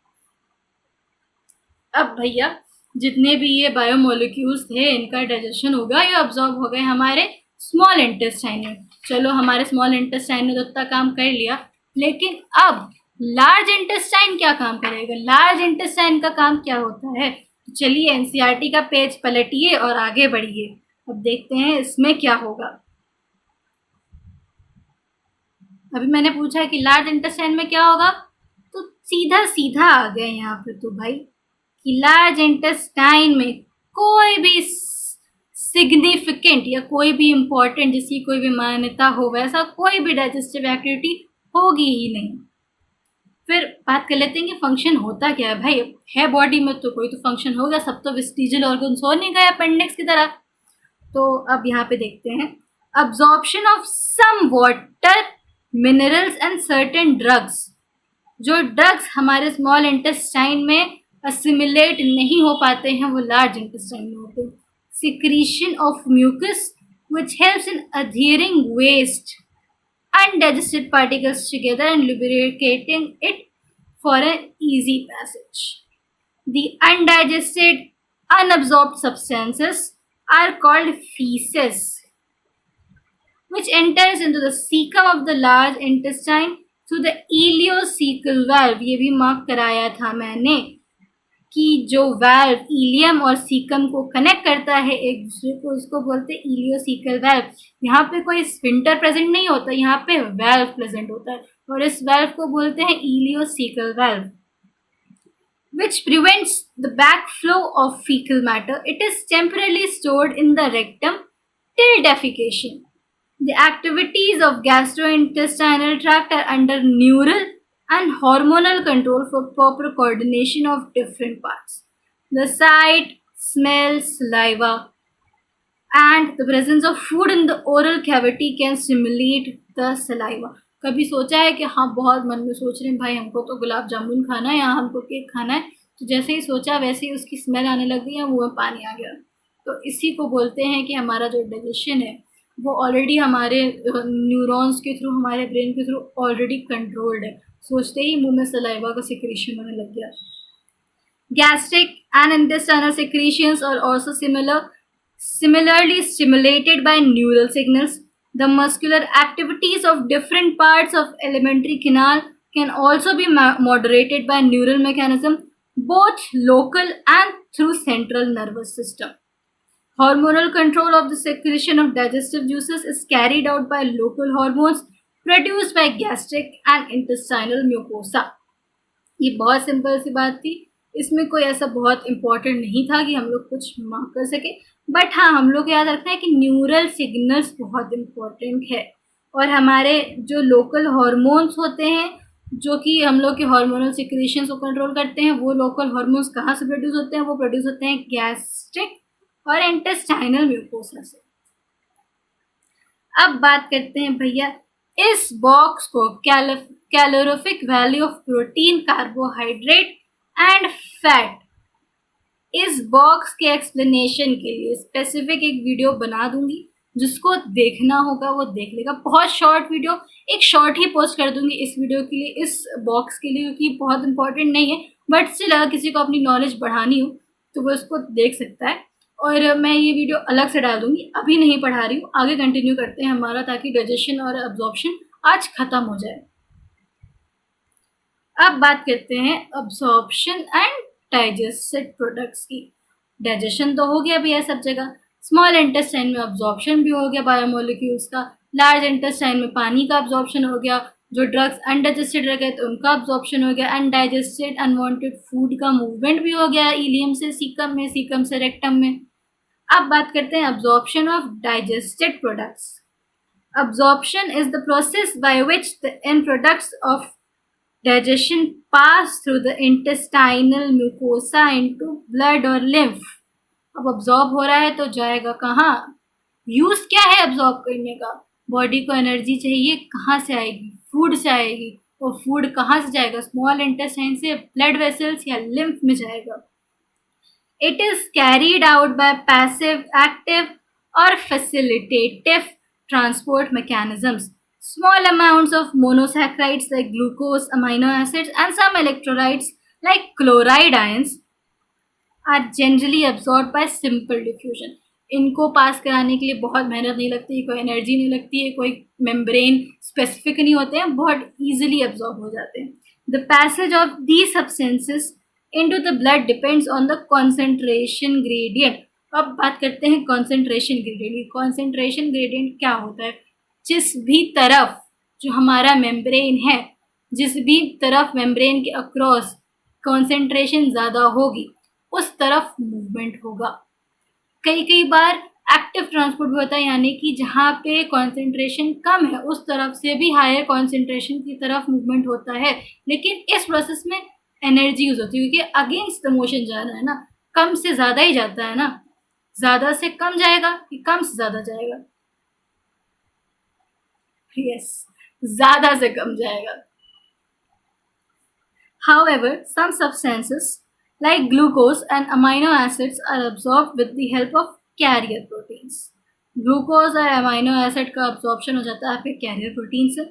[SPEAKER 1] अब भैया जितने भी ये biomolecules थे इनका digestion होगा, ये absorb हो गए हमारे स्मॉल इंटेस्टाइन में। चलो हमारे स्मॉल इंटेस्टाइन ने तो उतना काम कर लिया, लेकिन अब लार्ज इंटेस्टाइन क्या काम करेगा? लार्ज इंटेस्टाइन का काम क्या होता है? तो चलिए एनसीईआरटी का पेज पलटिए और आगे बढ़िए। अब देखते हैं इसमें क्या होगा। अभी मैंने पूछा कि लार्ज इंटेस्टाइन में क्या होगा, तो सीधा सीधा आ गए यहाँ पे तो भाई कि लार्ज इंटेस्टाइन में कोई भी सिग्निफिकेंट या कोई भी इम्पोर्टेंट जिसकी कोई भी मान्यता हो वैसा कोई भी डाइजेस्टिव एक्टिविटी होगी ही नहीं। फिर बात कर लेते हैं कि फंक्शन होता क्या है। भाई है बॉडी में तो कोई तो फंक्शन होगा, सब तो वेस्टिजियल ऑर्गन्स हो नहीं गए अपेंडिक्स की तरह। तो अब यहाँ पे देखते हैं absorption of some water, minerals and certain drugs. जो ड्रग्स हमारे स्मॉल इंटेस्टाइन में असिमिलेट नहीं हो पाते हैं वो लार्ज इंटेस्टाइन में होते हैं। Secretion of mucus which helps in adhering waste undigested particles together and lubricating it for an easy passage. The undigested, unabsorbed substances are called feces, which enters into the cecum of the large intestine through the ileocecal valve. ये भी mark कराया था मैंने कि जो valve ilium और caecum को connect करता है एक दूसरे को, उसको बोलते हैं इलियोसीकल वाल्व। यहाँ पे कोई स्फिंक्टर प्रेजेंट नहीं होता, यहाँ पे वाल्व प्रेजेंट होता है और इस वाल्व को बोलते हैं इलियोसीकल valve, which prevents the backflow of fecal matter. It is temporarily stored in the rectum till defecation. The activities of gastrointestinal tract are under neural and hormonal control for proper coordination of different parts. The sight, smell, saliva, and the presence of food in the oral cavity can stimulate the saliva. कभी सोचा है कि हाँ बहुत मन में सोच रहे हैं भाई हमको तो गुलाब जामुन खाना है या हमको केक खाना है, तो जैसे ही सोचा वैसे ही उसकी स्मेल आने लग गई या मुँह में पानी आ गया। तो इसी को बोलते हैं कि हमारा जो डाइजेशन है वो ऑलरेडी हमारे न्यूरॉन्स के थ्रू, हमारे ब्रेन के थ्रू ऑलरेडी कंट्रोल्ड है। सोचते ही मुंह में सलाइवा का सिक्रीशन होने लग गया। Gastric and intestinal secretions are also similarly stimulated by neural signals. The muscular activities of different parts of alimentary canal can also be moderated by neural mechanism, both local and through central nervous system. Hormonal control of the secretion of digestive juices is carried out by local hormones produced by gastric and intestinal mucosa. ये बहुत simple सी बात थी इसमें कोई ऐसा बहुत important नहीं था कि हम लोग कुछ मार्क कर सके, बट हाँ हम लोग याद रखना है कि न्यूरल सिग्नल्स बहुत इम्पोर्टेंट है। और हमारे जो लोकल हॉर्मोन्स होते हैं जो कि हम लोग के हार्मोनल सिक्रीशंस को कंट्रोल करते हैं, वो लोकल हार्मोन्स कहाँ से प्रोड्यूस होते हैं? वो प्रोड्यूस होते हैं गैस्ट्रिक और इंटेस्टाइनल म्यूकोसा से। अब बात करते हैं भैया इस बॉक्स को calorific value of protein, carbohydrate and fat, इस बॉक्स के एक्सप्लेनेशन के लिए स्पेसिफिक एक वीडियो बना दूंगी, जिसको देखना होगा वो देख लेगा। बहुत शॉर्ट वीडियो, एक शॉर्ट ही पोस्ट कर दूंगी इस वीडियो के लिए, इस बॉक्स के लिए, क्योंकि बहुत इंपॉर्टेंट नहीं है, बट स्टिल अगर किसी को अपनी नॉलेज बढ़ानी हो तो वो इसको देख सकता है। और मैं ये वीडियो अलग से डाल दूंगी, अभी नहीं पढ़ा रही हूँ, आगे कंटिन्यू करते हैं हमारा, ताकि डाइजेशन और अब्जॉर्प्शन आज खत्म हो जाए। अब बात करते हैं अब्जॉर्प्शन एंड डाइजेस्टेड प्रोडक्ट्स की। डाइजेशन तो हो गया भैया सब जगह, स्मॉल इंटेस्टाइन में अब्जॉर्प्शन भी हो गया बायोमोलिक्यूल्स का, लार्ज इंटेस्टाइन में पानी का अब्जॉर्प्शन हो गया, जो ड्रग्स अनडाइजेस्टेड रह गए तो उनका अब्जॉर्प्शन हो गया, अनडाइजेस्टेड अनवांटेड फूड का मूवमेंट भी हो गया इलियम से सीकम में, सीकम से रेक्टम में। अब बात करते हैं absorption of digested products. Absorption is the process by which the end products of digestion pass through the intestinal mucosa into blood or lymph. अब absorb हो रहा है तो जाएगा कहाँ? यूज क्या है absorb करने का? बॉडी को एनर्जी चाहिए, कहाँ से आएगी? फूड से आएगी। और फूड कहाँ से जाएगा? स्मॉल इंटेस्टाइन से ब्लड वेसल्स या लिम्फ में जाएगा। It is carried out by passive, active or facilitative transport mechanisms. Small amounts of monosaccharides like glucose, amino acids, and some electrolytes like chloride ions are generally absorbed by simple diffusion. इनको पास कराने के लिए बहुत मेहनत नहीं लगती, कोई energy नहीं लगती है, कोई मेम्ब्रेन स्पेसिफिक नहीं होते हैं, बहुत ईजिली एब्जॉर्ब हो जाते हैं। The passage of these substances into the blood depends on the concentration gradient. अब बात करते हैं कॉन्सेंट्रेशन ग्रेडियंट। कॉन्सेंट्रेशन ग्रेडियंट क्या होता है? जिस भी तरफ जो हमारा मेम्ब्रेन है, जिस भी तरफ मेम्ब्रेन के अक्रॉस कॉन्सेंट्रेशन ज़्यादा होगी उस तरफ मूवमेंट होगा। कई बार एक्टिव ट्रांसपोर्ट भी होता है, यानी कि जहाँ पे कॉन्सेंट्रेशन कम है उस तरफ से भी हायर कॉन्सेंट्रेशन की तरफ मूवमेंट होता है, लेकिन इस प्रोसेस में एनर्जी यूज होती है, क्योंकि अगेंस्ट द मोशन जा रहा है ना, कम से ज़्यादा ही जाता है ना, ज़्यादा से कम जाएगा कि कम से ज़्यादा जाएगा? यस, ज़्यादा से कम जाएगा। However, some substances like glucose and amino acids are absorbed with the help of carrier proteins. Glucose और अमाइनो एसिड का अब्जॉर्प्शन हो जाता है आपके कैरियर प्रोटीन से।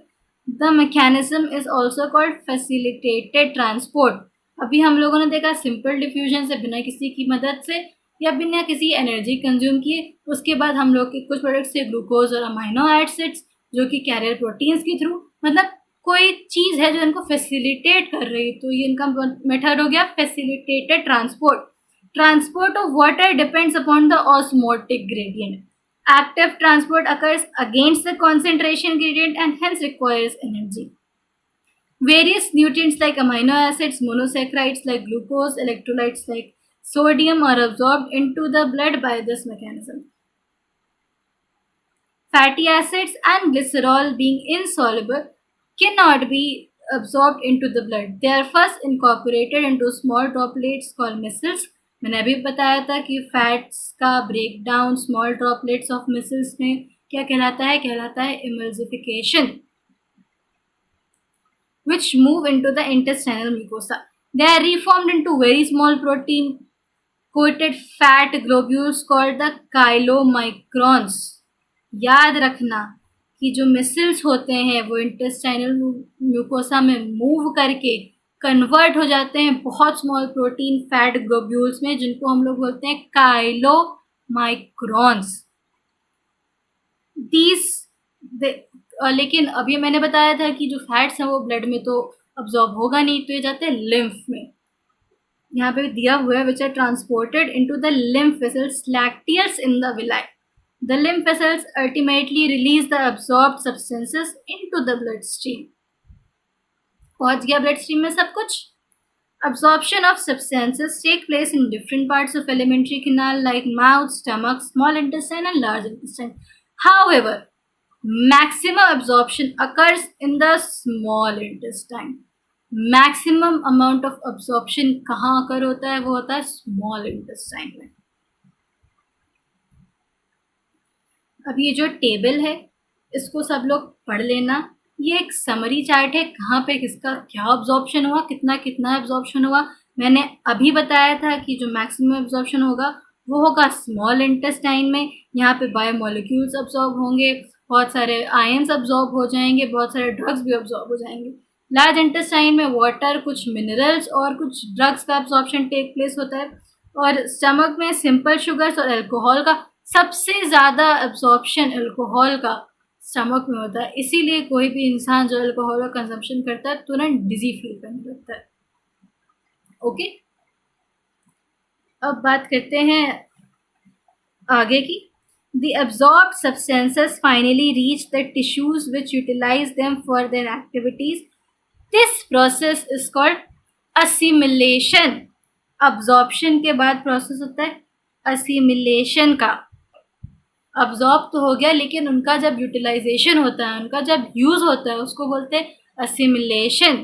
[SPEAKER 1] The mechanism is also called facilitated transport. अभी हम लोगों ने देखा सिंपल डिफ्यूजन से, बिना किसी की मदद से या बिना किसी एनर्जी कंज्यूम किए। उसके बाद हम लोग के कुछ प्रोडक्ट्स से ग्लूकोज और अमाइनो एसिड्स जो कि कैरियर प्रोटीन्स के थ्रू, मतलब कोई चीज़ है जो इनको फैसिलिटेट कर रही है, तो ये इनका मेथड हो गया facilitated transport. Transport of water depends upon the osmotic gradient. Active transport occurs against the concentration gradient and hence requires energy. Various nutrients like amino acids, monosaccharides like glucose, electrolytes like sodium are absorbed into the blood by this mechanism. Fatty acids and glycerol, being insoluble, cannot be absorbed into the blood. They are first incorporated into small droplets called micelles. मैंने अभी बताया था कि fats का break down small droplets of micelles में क्या कहलाता है emulsification, which move into the intestinal mucosa. They are reformed into very small protein coated fat globules called the chylomicrons. याद रखना कि जो मिसल्स होते हैं वो इंटेस्टाइनल म्यूकोसा में मूव करके कन्वर्ट हो जाते हैं बहुत स्मॉल प्रोटीन फैट ग्लोब्यूल्स में, जिनको हम लोग बोलते हैं काइलोमाइक्रॉन्स। लेकिन अभी मैंने बताया था कि जो फैट्स हैं वो ब्लड में तो अब्जॉर्ब होगा नहीं, तो ये जाते हैं लिम्फ में। यहाँ पे दिया हुआ है which are transported into the lymph vessels lacteals in the villi. The lymph vessels ultimately release the absorbed substances into the bloodstream. पहुंच गया ब्लड स्ट्रीम में सब कुछ? Absorption of substances take place in different parts of alimentary canal like mouth, stomach, small intestine and large intestine. However, maximum absorption occurs in the small intestine. Maximum amount of absorption कहाँ occur होता है? वो होता है small intestine में. अब ये जो टेबल है इसको सब लोग पढ़ लेना. ये एक समरी चार्ट है, कहाँ पे किसका क्या अब्जॉर्प्शन हुआ, कितना कितना अब्जॉर्प्शन हुआ. मैंने अभी बताया था कि जो मैक्सिमम अब्जॉर्प्शन होगा वो होगा स्मॉल इंटेस्टाइन में. यहाँ पे बायोमोलिक्यूल्स अब्जॉर्ब होंगे, बहुत सारे आयंस अब्जॉर्ब हो जाएंगे, बहुत सारे ड्रग्स भी अब्जॉर्ब हो जाएंगे. लार्ज इंटेस्टाइन में वाटर, कुछ मिनरल्स और कुछ ड्रग्स का अब्जॉर्प्शन टेक प्लेस होता है. और स्टमक में सिंपल शुगर्स और अल्कोहल का सबसे ज़्यादा अब्जॉर्प्शन अल्कोहल का स्टमक में होता है. इसीलिए कोई भी इंसान जो अल्कोहल का कंजम्पशन करता है तुरंत डिजी फील करने लगता है. ओके, अब बात करते हैं आगे की. The absorbed substances finally reach the tissues which utilize them for their activities. This process is called assimilation. Absorption के बाद प्रोसेस होता है assimilation का. अब्जॉर्ब तो हो गया, लेकिन उनका जब यूटिलाइजेशन होता है, उनका जब यूज होता है, उसको बोलते हैं assimilation.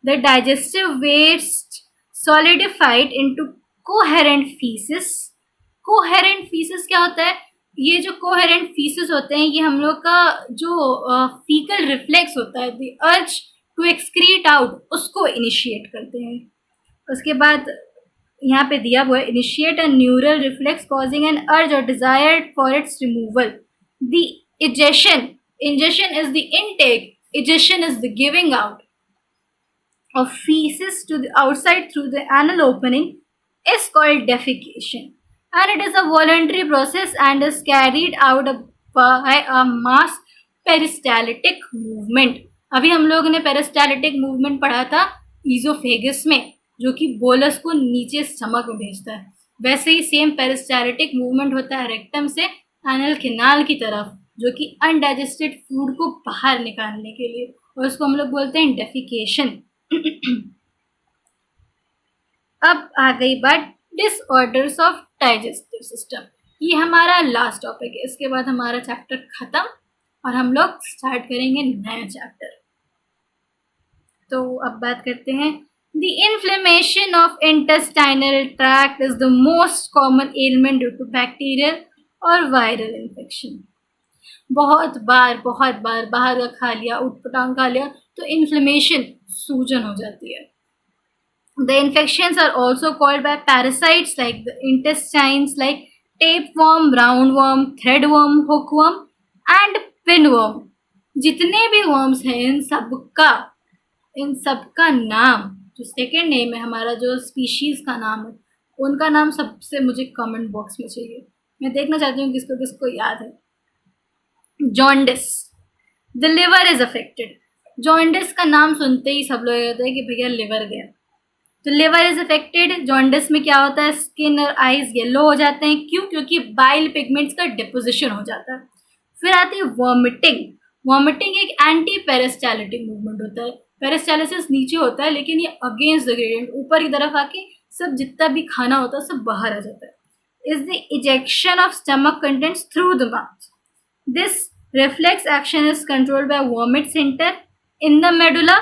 [SPEAKER 1] The digestive waste solidified into coherent faeces. Coherent faeces क्या होता है? ये जो कोहेरेंट फीसिस होते हैं ये हम लोग का जो फीकल रिफ्लेक्स होता है, the urge to excrete out, उसको इनिशिएट करते हैं. उसके बाद यहाँ पे दिया हुआ है initiate a neural reflex causing an urge और desire for its removal. The egestion, ingestion is the intake, egestion is the giving out of feces to the outside through the anal opening is called defecation, and it is a voluntary process and is carried out by a mass peristaltic movement. अभी हम लोगों ने पेरिस्टालिटिक movement पढ़ा था ईजोफेगस में, जो कि bolus को नीचे स्टमक में भेजता है. वैसे ही सेम पेरिस्टालिटिक मूवमेंट होता है रेक्टम से एनल कैनाल की तरफ, जो कि अनडाइजेस्टेड फूड को बाहर निकालने के लिए, और उसको हम लोग बोलते हैं डेफिकेशन. अब आ गई बात डिसऑर्डर्स ऑफ डाइजेस्टिव सिस्टम. ये हमारा लास्ट टॉपिक है. इसके बाद हमारा चैप्टर खत्म और हम लोग स्टार्ट करेंगे नया चैप्टर. तो अब बात करते हैं. The inflammation of intestinal tract is the most common ailment due to bacterial और वायरल इन्फेक्शन. बहुत बार बाहर का खा लिया, उटपटांग खा लिया, तो इन्फ्लेमेशन, सूजन हो जाती है. The infections are also called by parasites like the intestines like tapeworm, roundworm, threadworm, hookworm and pinworm. जितने भी worms हैं इन सबका नाम, जो सेकेंड नेम है हमारा, जो स्पीशीज का नाम है, उनका नाम सबसे मुझे कमेंट बॉक्स में चाहिए. मैं देखना चाहती हूँ किसको किसको याद है. Jaundice, the liver is affected. Jaundice का नाम सुनते ही सब लोग कहते हैं कि भैया लिवर गया. तो लिवर इज अफेक्टेड. जॉन्डिस में क्या होता है? स्किन और आईज येलो हो जाते हैं. क्यों? क्योंकि बाइल पिगमेंट्स का डिपोजिशन हो जाता है. फिर आती है वॉमिटिंग. वॉमिटिंग एक एंटी पेरिस्टालिटिक मूवमेंट होता है. पेरिस्टालिसिस नीचे होता है, लेकिन ये अगेंस्ट द ग्रेडियंट, ऊपर की तरफ आके सब जितना भी खाना होता है सब बाहर आ जाता है. Is the ejection of stomach contents through the mouth. This reflex action is controlled by vomit center in the medulla.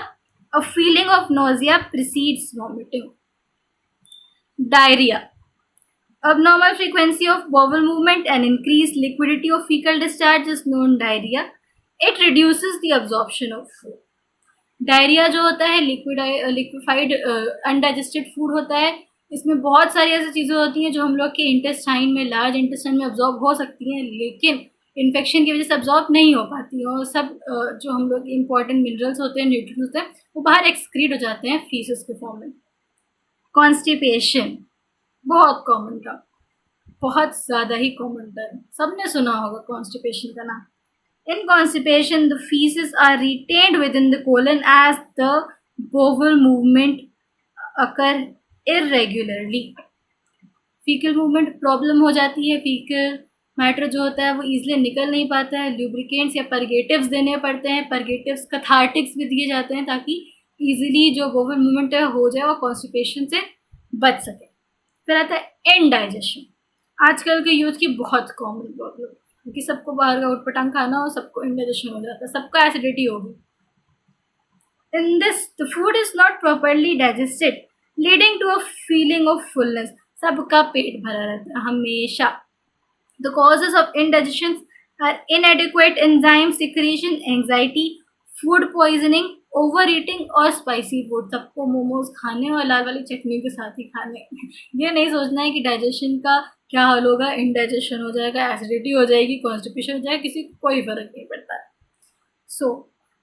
[SPEAKER 1] A feeling of nausea precedes vomiting. Diarrhea. Abnormal frequency of bowel movement and increased liquidity of fecal discharge is known diarrhea. It reduces the absorption of food. Diarrhoea जो होता है liquefied undigested food होता है. इसमें बहुत सारी ऐसी चीज़ें होती हैं जो हम लोग के इंटेस्टाइन में, लार्ज इंटेस्टाइन में अब्जॉर्ब हो सकती हैं, लेकिन इन्फेक्शन की वजह से अब्जॉर्ब नहीं हो पाती. और सब जो हम लोग इंपॉर्टेंट मिनरल्स होते हैं, न्यूट्रिएंट्स होते हैं, वो बाहर एक्सक्रीट हो जाते हैं फीसेस के फॉर्म में. कॉन्स्टिपेशन बहुत कॉमन था, बहुत ज़्यादा ही कॉमन था, सबने सुना होगा कॉन्स्टिपेशन का नाम. In constipation, the feces are retained within the colon as the bowel movement occur irregularly. Faecal movement problem हो जाती है. फीकल मैटर जो होता है वो ईजिली निकल नहीं पाता है. ल्यूब्रिकेंट्स या परगेटिव्स देने पड़ते हैं. परगेटिव्स कैथार्टिक्स भी दिए जाते हैं ताकि इजीली जो बोवल मूवमेंट है हो जाए और कॉन्स्टिपेशन से बच सके। फिर आता है इनडाइजेशन, आजकल के यूथ की बहुत कॉमन प्रॉब्लम, क्योंकि सबको बाहर का उटपटांग खाना हो, सबको इनडाइजेशन हो जाता है, सबका एसिडिटी होगी। In this, the food is not properly digested, leading to a feeling of fullness. सबका पेट भरा रहता है हमेशा। The causes of indigestion are inadequate enzyme secretion, anxiety, food poisoning, overeating और spicy food। सबको मोमोज खाने और लाल वाली चटनी के साथ ही खाने। ये नहीं सोचना है कि डाइजेशन का क्या हाल होगा, इंडाइजेशन हो जाएगा, एसिडिटी हो जाएगी, कॉन्स्टिपेशन हो जाएगा, किसी को कोई फर्क नहीं पड़ता। सो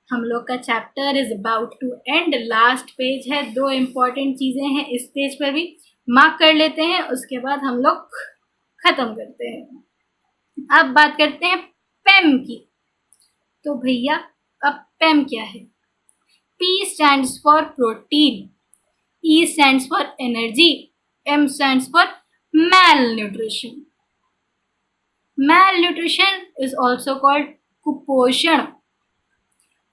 [SPEAKER 1] हम लोग का chapter is about to end, last page है, 2 इम्पॉर्टेंट चीज़ें हैं इस पेज पर भी, मार्क कर लेते हैं, उसके बाद हम लोग ख़त्म करते हैं। अब बात करते हैं पेम की। तो भैया अब पेम क्या है? P stands for protein, E stands for energy, M stands for malnutrition. Malnutrition is also called कुपोषण।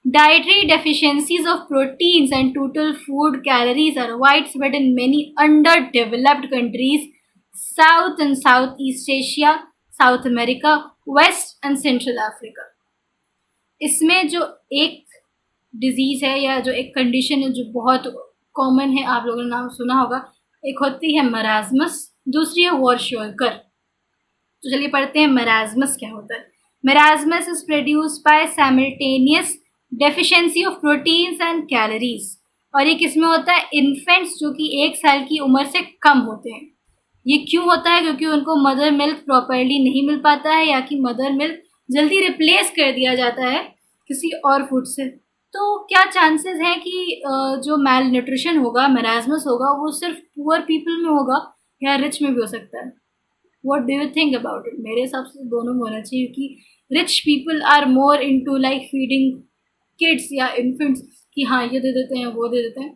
[SPEAKER 1] Dietary deficiencies of proteins and total food calories are widespread in many underdeveloped countries, South and Southeast Asia, South America, West and Central Africa. इसमें जो एक disease है या जो एक condition है जो बहुत कॉमन है, आप लोगों ने नाम सुना होगा, एक होती है मराज़मस, दूसरी है वॉरशोल्कर। तो चलिए पढ़ते हैं मराज़मस क्या होता है। Marasmus is produced by simultaneous deficiency of proteins and calories, और ये किस में होता है? इन्फेंट्स जो कि 1 साल की उम्र से कम होते हैं। ये क्यों होता है? क्योंकि उनको मदर मिल्क प्रॉपरली नहीं मिल पाता है, या कि मदर मिल्क जल्दी रिप्लेस कर दिया जाता है किसी और फूड से। तो क्या चांसेस हैं कि जो मैल न्यूट्रिशन होगा, मराज़मस होगा, वो सिर्फ पुअर पीपल में होगा या रिच में भी हो सकता है? What do you think about it? मेरे हिसाब से दोनों में होना चाहिए, क्योंकि rich people are more into like feeding kids या इन्फेंट्स कि हाँ ये दे देते हैं, वो दे देते हैं।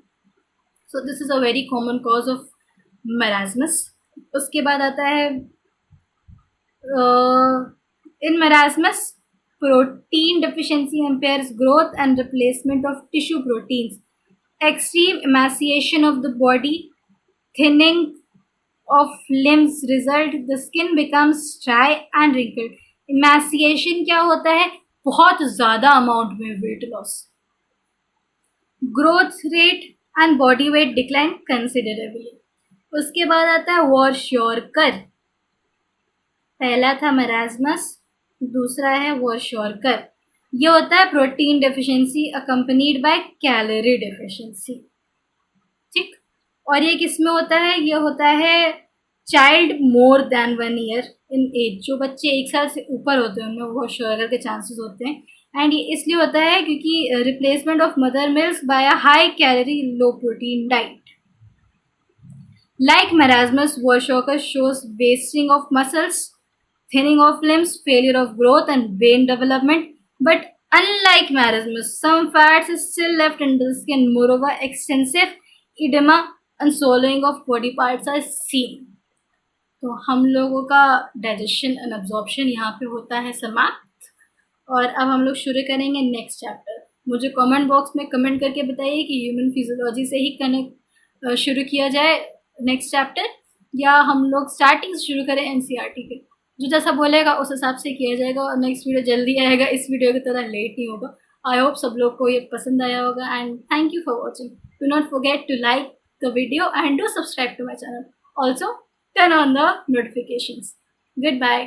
[SPEAKER 1] So this is a very common cause of marasmus. उसके बाद आता है इन मराज़मस protein deficiency impairs growth and replacement of tissue proteins, extreme emaciation of the body, thinning of limbs result, the skin becomes dry and wrinkled. emaciation क्या होता है? बहुत ज़्यादा amount में weight loss, growth rate and body weight decline considerably. उसके बाद आता है वॉरशोल्कर। पहला था मराज़मस, दूसरा है वॉरशोल्कर। ये होता है protein deficiency accompanied by calorie deficiency, ठीक। और ये किस में होता है? ये होता है child more than 1 year in age, जो बच्चे 1 साल से ऊपर होते हैं उनमें वॉरशोल्कर के चांसेस होते हैं। एंड ये इसलिए होता है क्योंकि replacement of mother milk bye a high calorie low protein diet. Like marasmus, Kwashiorkor shows wasting of muscles, thinning of limbs, failure of growth and vein development. But unlike marasmus, some fats is still left under the skin. Moreover, extensive edema and swallowing of body parts are seen. तो हम लोगों का digestion and absorption यहाँ पे होता है समाप्त, और अब हम लोग शुरू करेंगे नेक्स्ट चैप्टर। मुझे कमेंट बॉक्स में कमेंट करके बताइए कि ह्यूमन फिजियोलॉजी से ही कनेक्ट शुरू किया जाए नेक्स्ट चैप्टर, या हम लोग स्टार्टिंग से शुरू करें एनसीईआरटी के। जो जैसा बोलेगा उस हिसाब से किया जाएगा, और नेक्स्ट वीडियो जल्दी आएगा, इस वीडियो की तरह लेट नहीं होगा। आई होप सब लोग को ये पसंद आया होगा, and thank you for watching. Do not forget to like the video and do subscribe to my channel. Also turn on the notifications. Goodbye.